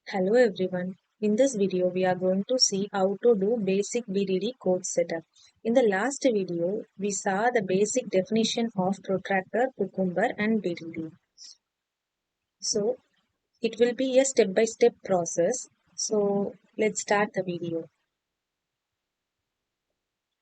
Hello everyone. In this video, we are going to see how to do basic BDD code setup. In the last video, we saw the basic definition of protractor, cucumber and BDD. So, it will be a step-by-step process. So, let's start the video.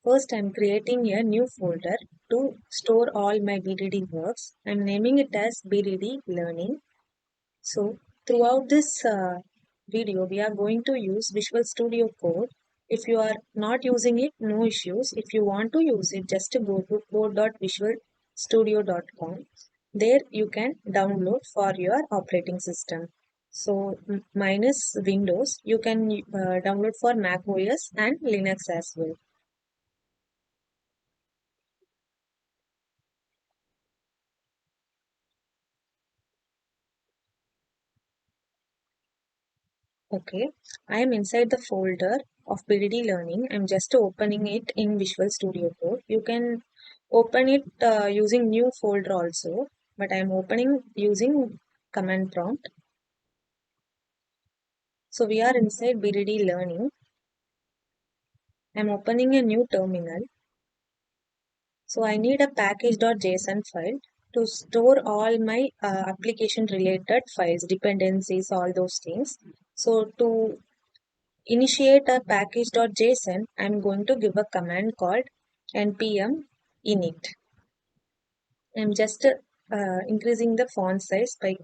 First, I'm creating a new folder to store all my BDD works. I'm naming it as BDD Learning. So throughout this video, we are going to use Visual Studio Code. If you are not using it, no issues. If you want to use it, just go to code.visualstudio.com. There you can download for your operating system. So minus Windows, you can download for Mac OS and Linux as well. Okay, I am inside the folder of BDD Learning. I'm just opening it in Visual Studio Code. You can open it using new folder also, but I'm opening using command prompt. So we are inside BDD Learning. I'm opening a new terminal. So I need a package.json file to store all my application related files, dependencies, all those things. So to initiate a package.json, I'm going to give a command called npm init. I'm just increasing the font size by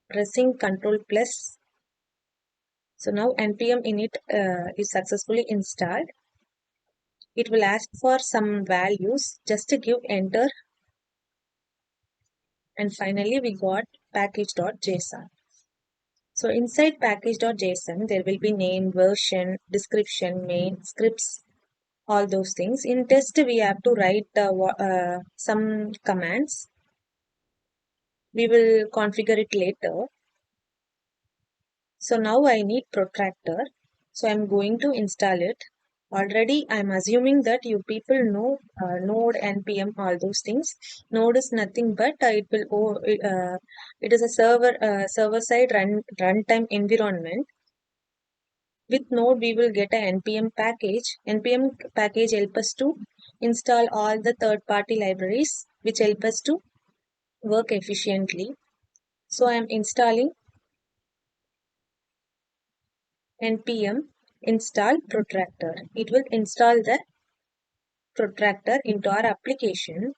pressing Ctrl plus. So now npm init is successfully installed. It will ask for some values. Just to give enter. And finally we got package.json. So inside package.json, there will be name, version, description, main, scripts, all those things. In test, we have to write some commands. We will configure it later. So now I need Protractor. So I'm going to install it. Already I'm assuming that you people know Node, NPM, all those things. Node is nothing but it is a server side runtime environment. With Node, we will get a npm package. npm package help us to install all the third-party libraries which help us to work efficiently. So I am installing npm install protractor. It will install the protractor into our application.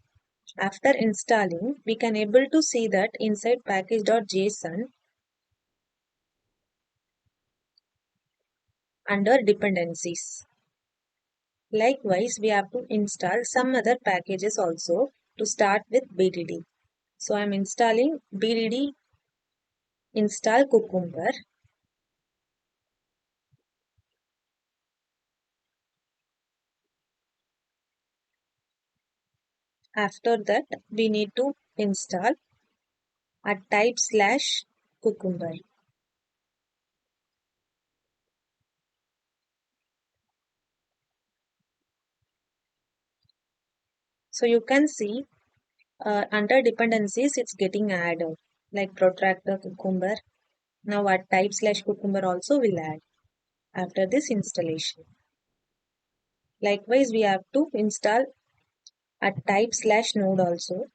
After installing, we can able to see that inside package.json under dependencies. Likewise, we have to install some other packages also to start with BDD. So I'm installing Bdd Install Cucumber. After that, we need to install a type/cucumber. So you can see under dependencies, it's getting added like protractor cucumber. Now our type/cucumber also will add after this installation. Likewise, we have to install a type/node also.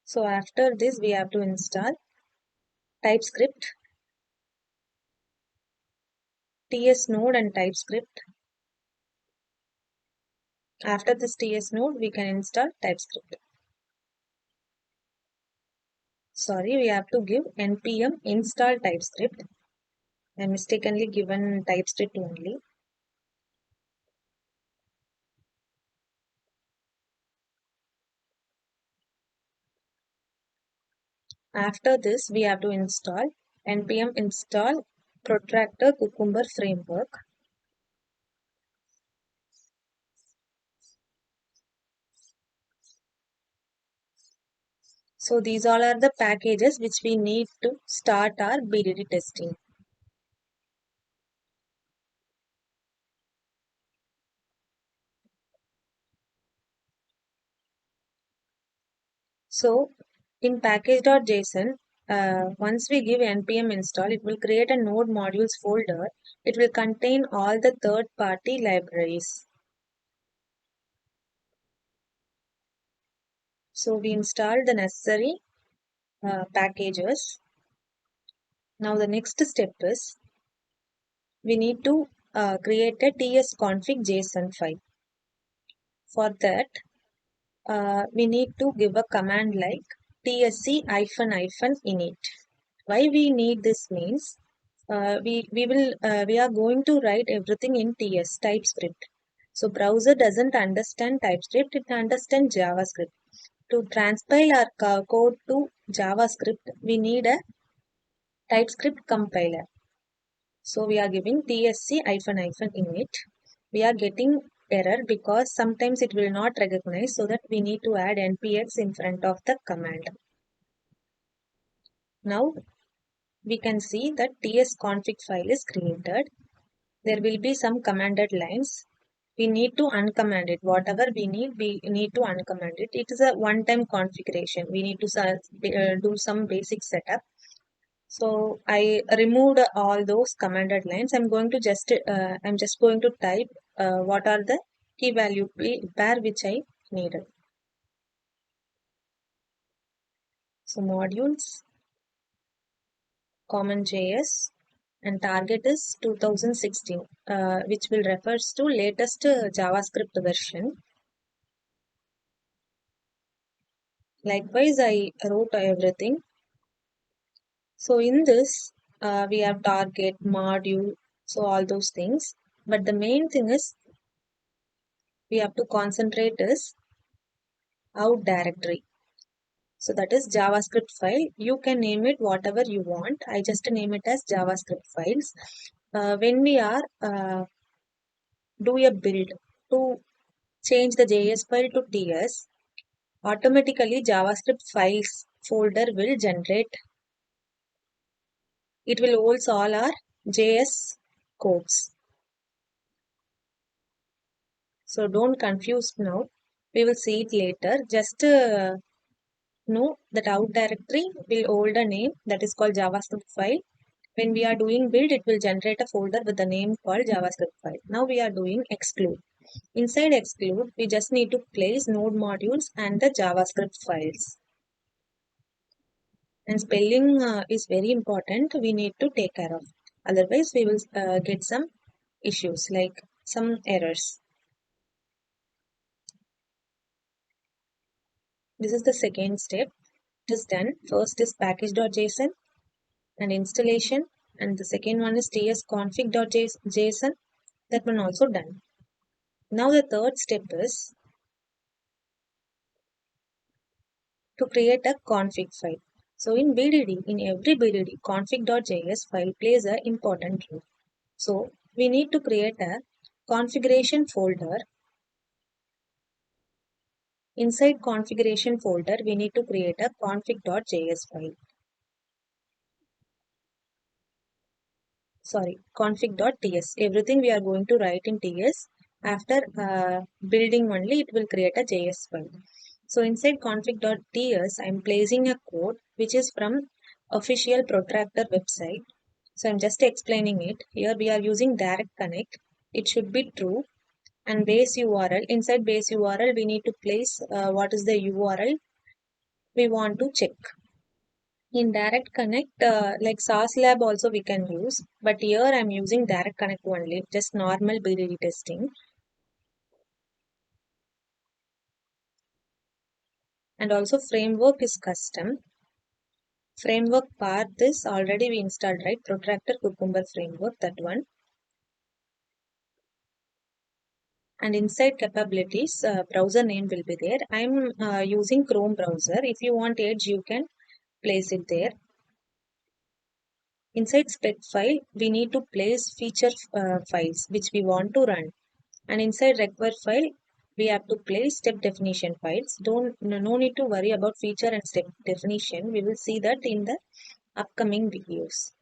So after this, we have to install TypeScript, TS node and TypeScript. After this TS node, we can install TypeScript. Sorry, we have to give npm install TypeScript. I mistakenly given TypeScript only. After this, we have to install npm install Protractor Cucumber framework. So these all are the packages which we need to start our BDD testing. So in package.json, once we give npm install, it will create a node modules folder. It will contain all the third-party libraries. So we installed the necessary packages. Now the next step is we need to create a tsconfig JSON file. For that, we need to give a command like tsc-init. Why we need this means we are going to write everything in TS TypeScript. So browser doesn't understand TypeScript; it understands JavaScript. To transpile our code to JavaScript, we need a TypeScript compiler. So we are giving tsc-init. We are getting error because sometimes it will not recognize, so that we need to add npx in front of the command. Now we can see that tsconfig file is created. There will be some commanded lines. We need to uncommand it. Whatever we need to uncommand it. It is a one-time configuration. We need to do some basic setup. So I removed all those commanded lines. I'm just going to type what are the key value pair which I needed. So modules, common JS, and target is 2016, which will refers to latest JavaScript version. Likewise, I wrote everything. So in this, we have target, module, so all those things. But the main thing is we have to concentrate is out directory. So that is JavaScript file. You can name it whatever you want. I just name it as JavaScript files. When we are do a build to change the JS file to TS, automatically JavaScript files folder will generate. It will hold all our JS codes. So don't confuse now. We will see it later. Just know that out directory will hold a name that is called JavaScript file. When we are doing build, it will generate a folder with the name called JavaScript file. Now we are doing exclude. Inside exclude, we just need to place node modules and the JavaScript files. And spelling is very important. We need to take care of. Otherwise, we will get some issues like some errors. This is the second step. It is done. First is package.json and installation, and the second one is tsconfig.json. That one also done. Now the third step is to create a config file. So in BDD, in every BDD, config.js file plays an important role. So we need to create a configuration folder. Inside configuration folder, we need to create a config.js file. Sorry, config.ts. Everything we are going to write in ts. After building only, it will create a JS file. So inside config.ts, I am placing a code which is from official Protractor website. So I'm just explaining it. Here we are using direct connect. It should be true. And base URL. Inside base URL, we need to place what is the URL we want to check. In direct connect, like SaaS lab also we can use, but here I'm using direct connect only, just normal BDD testing. And also framework is custom. Framework path is already we installed, right? Protractor Cucumber framework, that one. And inside capabilities, browser name will be there. I'm using Chrome browser. If you want Edge, you can place it there. Inside spec file, we need to place feature files which we want to run. And inside require file, we have to place step definition files. No need to worry about feature and step definition. We will see that in the upcoming videos.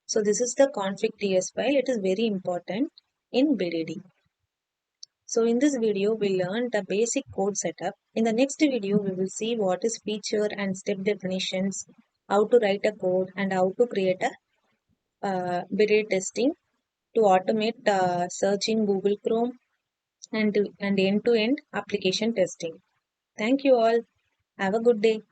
So this is the config.ts file. It is very important in BDD. So in this video, we learned the basic code setup. In the next video, we will see what is feature and step definitions, how to write a code, and how to create a Bdd testing to automate search in Google Chrome and end-to-end application testing. Thank you all. Have a good day.